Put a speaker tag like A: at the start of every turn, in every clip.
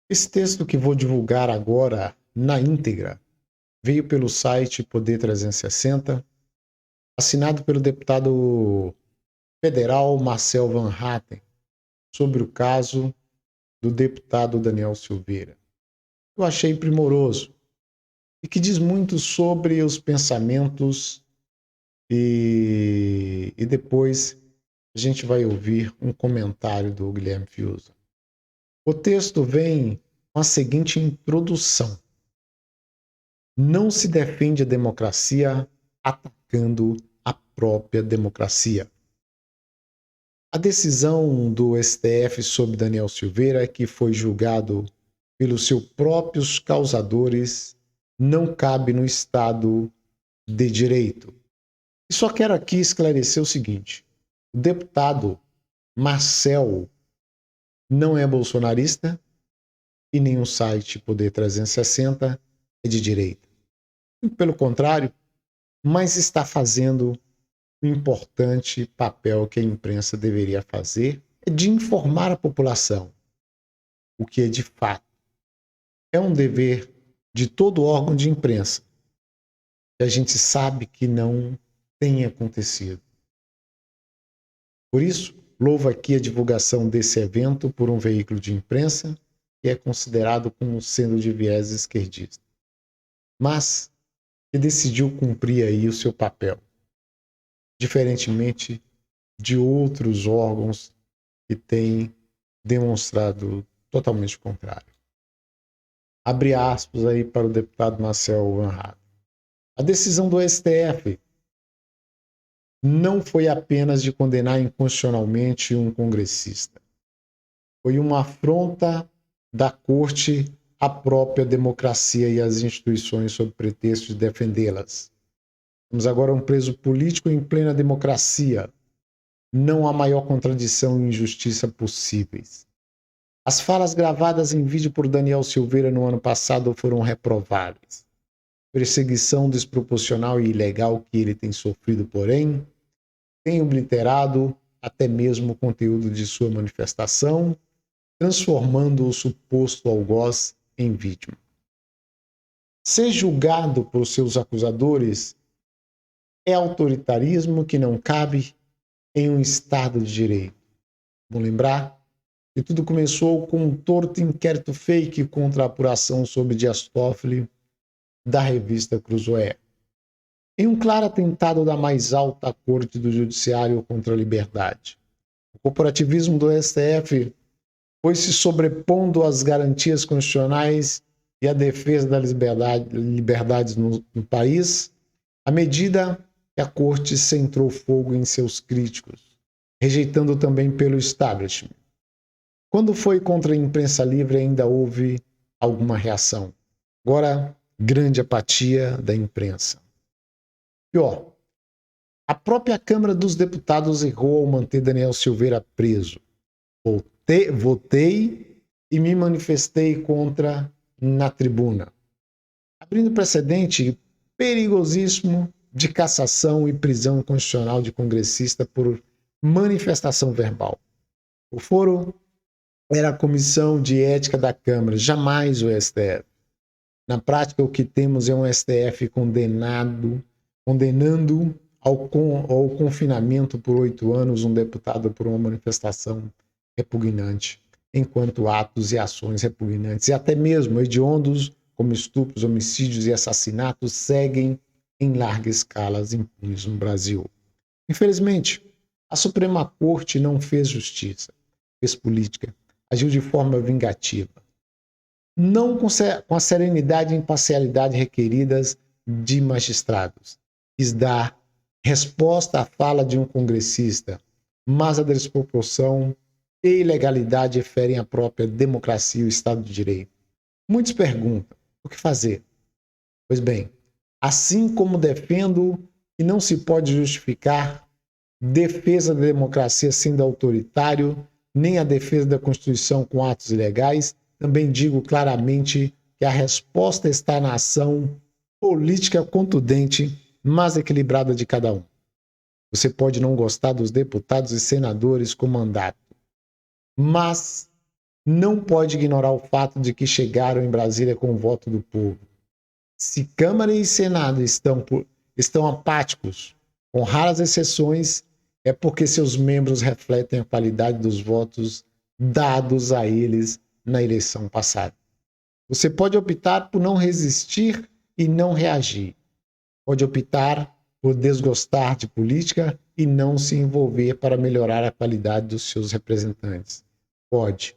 A: Esse texto que vou divulgar agora na íntegra veio pelo site Poder 360, assinado pelo deputado federal Marcel Van Hatten, sobre o caso do deputado Daniel Silveira. Eu achei primoroso e que diz muito sobre os pensamentos e depois a gente vai ouvir um comentário do Guilherme Fiuza. O texto vem com a seguinte introdução: não se defende a democracia atacando a própria democracia. A decisão do STF sobre Daniel Silveira, que foi julgado pelos seus próprios causadores, não cabe no Estado de Direito. E só quero aqui esclarecer o seguinte: o deputado Marcel não é bolsonarista e nenhum site Poder 360 é de direita. Pelo contrário, mas está fazendo o importante papel que a imprensa deveria fazer, é de informar a população o que é de fato. É um dever de todo órgão de imprensa, que a gente sabe que não tem acontecido. Por isso, louvo aqui a divulgação desse evento por um veículo de imprensa que é considerado como sendo de viés esquerdista, mas que decidiu cumprir aí o seu papel, diferentemente de outros órgãos que têm demonstrado totalmente o contrário. Abre aspas aí para o deputado Marcel Van Hatten. A decisão do STF não foi apenas de condenar inconstitucionalmente um congressista. Foi uma afronta da Corte à própria democracia e às instituições sob pretexto de defendê-las. Temos agora um preso político em plena democracia. Não há maior contradição e injustiça possíveis. As falas gravadas em vídeo por Daniel Silveira no ano passado foram reprováveis. Perseguição desproporcional e ilegal que ele tem sofrido, porém, tem obliterado até mesmo o conteúdo de sua manifestação, transformando o suposto algoz em vítima. Ser julgado por seus acusadores é autoritarismo que não cabe em um Estado de Direito. Vamos lembrar que tudo começou com um torto inquérito fake contra a apuração sobre Dias Toffoli da revista Cruzoé. Em um claro atentado da mais alta corte do judiciário contra a liberdade. O corporativismo do STF foi se sobrepondo às garantias constitucionais e à defesa das liberdades no país, à medida que a corte centrou fogo em seus críticos, rejeitando também pelo establishment. Quando foi contra a imprensa livre, ainda houve alguma reação. Agora, grande apatia da imprensa. Pior, a própria Câmara dos Deputados errou ao manter Daniel Silveira preso. Votei e me manifestei contra na tribuna, abrindo precedente perigosíssimo de cassação e prisão constitucional de congressista por manifestação verbal. O foro era a Comissão de Ética da Câmara, jamais o STF. Na prática, o que temos é um STF condenando ao confinamento por 8 anos um deputado por uma manifestação repugnante, enquanto atos e ações repugnantes, e até mesmo hediondos, como estupros, homicídios e assassinatos, seguem em larga escala impunes no Brasil. Infelizmente, a Suprema Corte não fez justiça, fez política, agiu de forma vingativa. Não com a serenidade e imparcialidade requeridas de magistrados. Quis dar resposta à fala de um congressista, mas a desproporção e ilegalidade ferem a própria democracia e o Estado de Direito. Muitos perguntam, o que fazer? Pois bem, assim como defendo que não se pode justificar defesa da democracia sendo autoritário, nem a defesa da Constituição com atos ilegais, também digo claramente que a resposta está na ação política contundente, mas equilibrada de cada um. Você pode não gostar dos deputados e senadores com mandato, mas não pode ignorar o fato de que chegaram em Brasília com o voto do povo. Se Câmara e Senado estão apáticos, com raras exceções, é porque seus membros refletem a qualidade dos votos dados a eles na eleição passada. Você pode optar por não resistir e não reagir. Pode optar por desgostar de política e não se envolver para melhorar a qualidade dos seus representantes. Pode.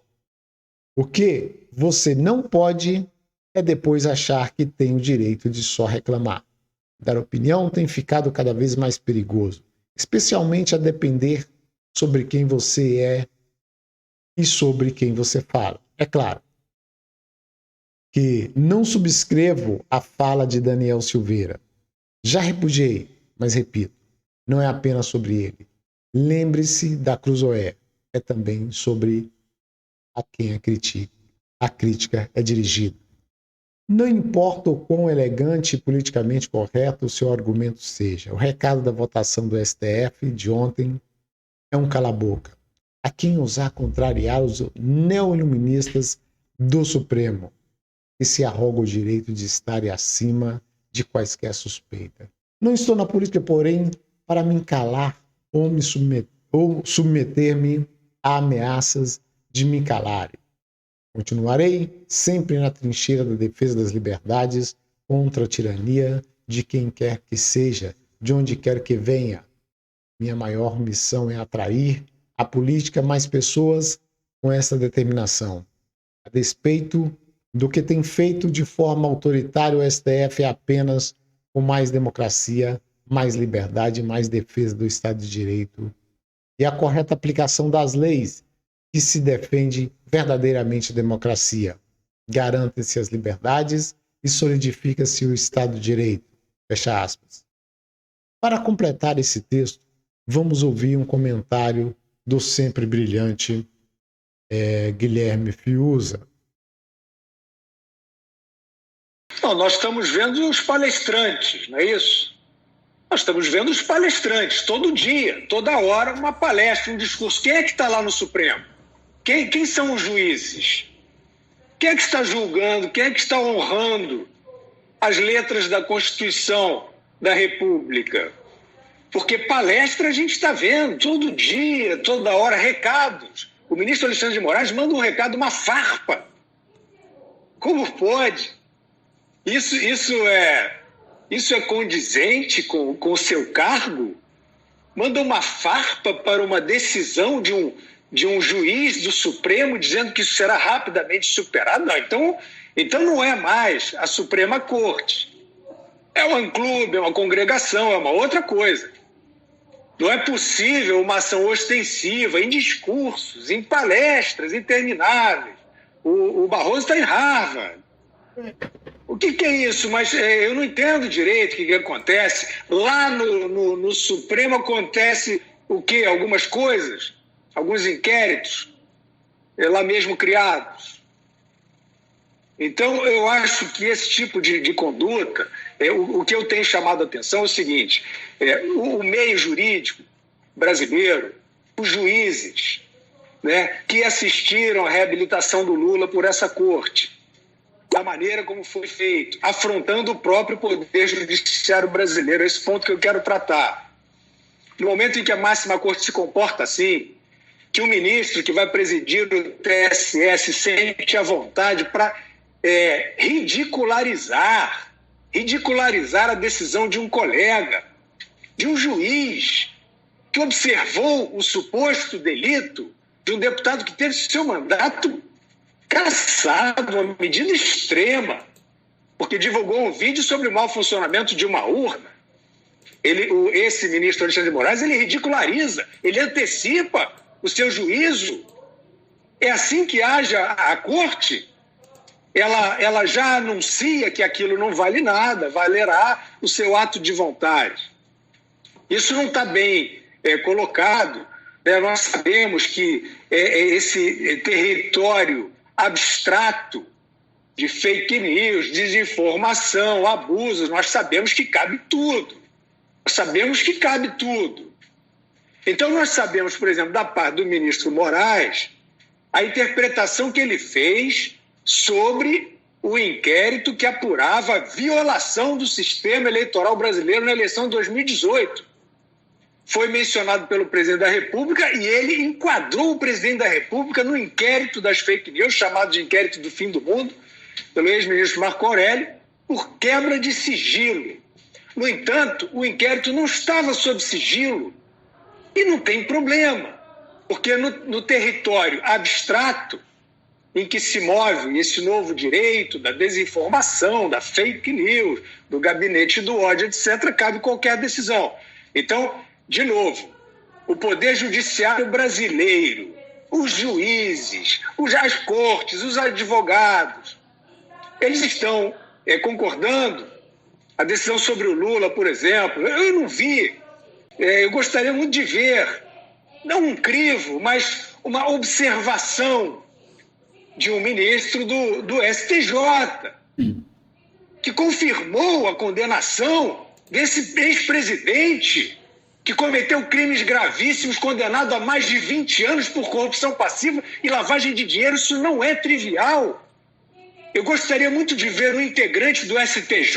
A: O que você não pode é depois achar que tem o direito de só reclamar. Dar opinião tem ficado cada vez mais perigoso, especialmente a depender sobre quem você é e sobre quem você fala. É claro que não subscrevo a fala de Daniel Silveira. Já repudiei, mas repito, não é apenas sobre ele. Lembre-se da Cruzoé, é também sobre a quem a crítica é dirigida. Não importa o quão elegante e politicamente correto o seu argumento seja, o recado da votação do STF de ontem é um cala-boca. A quem ousar contrariar os neoiluministas do Supremo, que se arroga o direito de estar acima de quaisquer suspeita. Não estou na política, porém, para me calar ou submeter-me a ameaças de me calarem. Continuarei sempre na trincheira da defesa das liberdades contra a tirania de quem quer que seja, de onde quer que venha. Minha maior missão é atrair à política mais pessoas com essa determinação. A despeito do que tem feito de forma autoritária, o STF é apenas com mais democracia, mais liberdade, mais defesa do Estado de Direito e a correta aplicação das leis que se defende verdadeiramente a democracia. Garantem-se as liberdades e solidifica-se o Estado de Direito. Fecha aspas. Para completar esse texto, vamos ouvir um comentário do sempre brilhante Guilherme Fiuza.
B: Não, nós estamos vendo os palestrantes, não é isso? Nós estamos vendo os palestrantes todo dia, toda hora, uma palestra, um discurso. Quem é que está lá no Supremo? Quem são os juízes? Quem é que está julgando? Quem é que está honrando as letras da Constituição da República? Porque palestra a gente está vendo todo dia, toda hora, recados. O ministro Alexandre de Moraes manda um recado, uma farpa. Como pode? Isso é condizente com o seu cargo? Manda uma farpa para uma decisão de um juiz do Supremo dizendo que isso será rapidamente superado? Não, então não é mais a Suprema Corte. É um clube, é uma congregação, é uma outra coisa. Não é possível uma ação ostensiva em discursos, em palestras intermináveis. O Barroso está em Harvard. O que é isso? Mas eu não entendo direito o que acontece. Lá no Supremo acontece o quê? Algumas coisas, alguns inquéritos, lá mesmo criados. Então, eu acho que esse tipo de conduta, o que eu tenho chamado a atenção é o seguinte, o meio jurídico brasileiro, os juízes, né, que assistiram à reabilitação do Lula por essa corte, da maneira como foi feito, afrontando o próprio poder judiciário brasileiro. É esse ponto que eu quero tratar. No momento em que a máxima corte se comporta assim, que o ministro que vai presidir o TSE se sente à vontade para ridicularizar a decisão de um colega, de um juiz que observou o suposto delito de um deputado que teve seu mandato cassado, uma medida extrema, porque divulgou um vídeo sobre o mau funcionamento de uma urna. Esse ministro Alexandre de Moraes, ele ridiculariza, ele antecipa o seu juízo. É assim que age a corte. Ela já anuncia que aquilo não vale nada, valerá o seu ato de vontade. Isso não está bem colocado. Nós sabemos que esse território abstrato de fake news, desinformação, abusos, nós sabemos que cabe tudo. Então, nós sabemos, por exemplo, da parte do ministro Moraes, a interpretação que ele fez sobre o inquérito que apurava a violação do sistema eleitoral brasileiro na eleição de 2018. Foi mencionado pelo presidente da República e ele enquadrou o presidente da República no inquérito das fake news, chamado de inquérito do fim do mundo, pelo ex-ministro Marco Aurélio, por quebra de sigilo. No entanto, o inquérito não estava sob sigilo e não tem problema, porque no território abstrato em que se move esse novo direito da desinformação, da fake news, do gabinete do ódio, etc., cabe qualquer decisão. Então, de novo, o Poder Judiciário brasileiro, os juízes, as cortes, os advogados, eles estão concordando. A decisão sobre o Lula, por exemplo, eu não vi. Eu gostaria muito de ver, não um crivo, mas uma observação de um ministro do STJ, que confirmou a condenação desse ex-presidente que cometeu crimes gravíssimos, condenado a mais de 20 anos por corrupção passiva e lavagem de dinheiro. Isso não é trivial. Eu gostaria muito de ver um integrante do STJ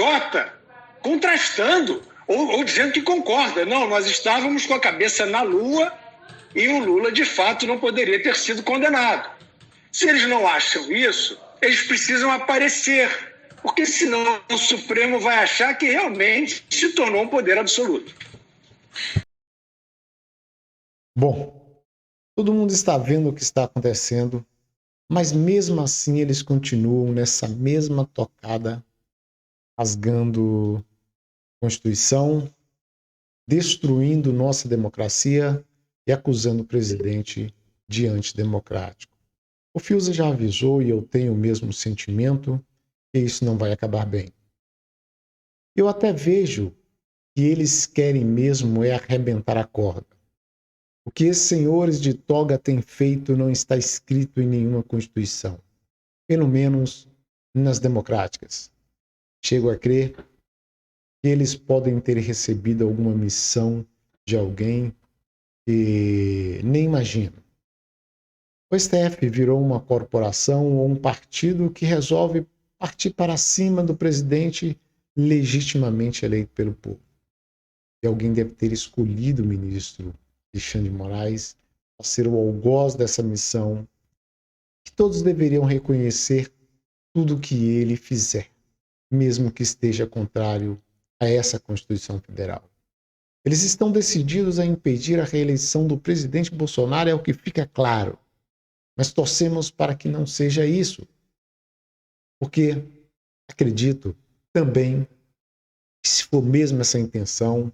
B: contrastando ou dizendo que concorda. Não, nós estávamos com a cabeça na lua e o Lula, de fato, não poderia ter sido condenado. Se eles não acham isso, eles precisam aparecer, porque senão o Supremo vai achar que realmente se tornou um poder absoluto.
A: Bom, todo mundo está vendo o que está acontecendo, mas mesmo assim eles continuam nessa mesma tocada, rasgando a Constituição, destruindo nossa democracia e acusando o presidente de antidemocrático. O Fiuza já avisou, e eu tenho o mesmo sentimento, que isso não vai acabar bem. Eu até vejo que eles querem mesmo é arrebentar a corda. O que esses senhores de toga têm feito não está escrito em nenhuma Constituição, pelo menos nas democráticas. Chego a crer que eles podem ter recebido alguma missão de alguém que nem imagino. O STF virou uma corporação ou um partido que resolve partir para cima do presidente legitimamente eleito pelo povo. E alguém deve ter escolhido o ministro Alexandre de Moraes para ser o algoz dessa missão, que todos deveriam reconhecer tudo que ele fizer, mesmo que esteja contrário a essa Constituição Federal. Eles estão decididos a impedir a reeleição do presidente Bolsonaro, é o que fica claro. Mas torcemos para que não seja isso, porque acredito também que, se for mesmo essa intenção,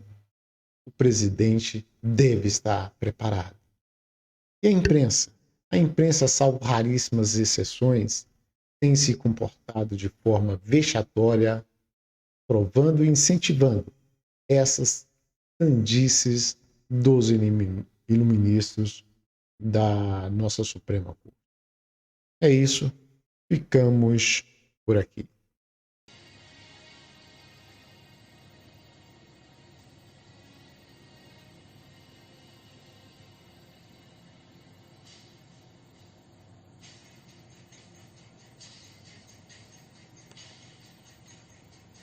A: o presidente deve estar preparado. E a imprensa? A imprensa, salvo raríssimas exceções, tem se comportado de forma vexatória, provando e incentivando essas sandices dos iluministros da nossa Suprema Corte. É isso, ficamos por aqui.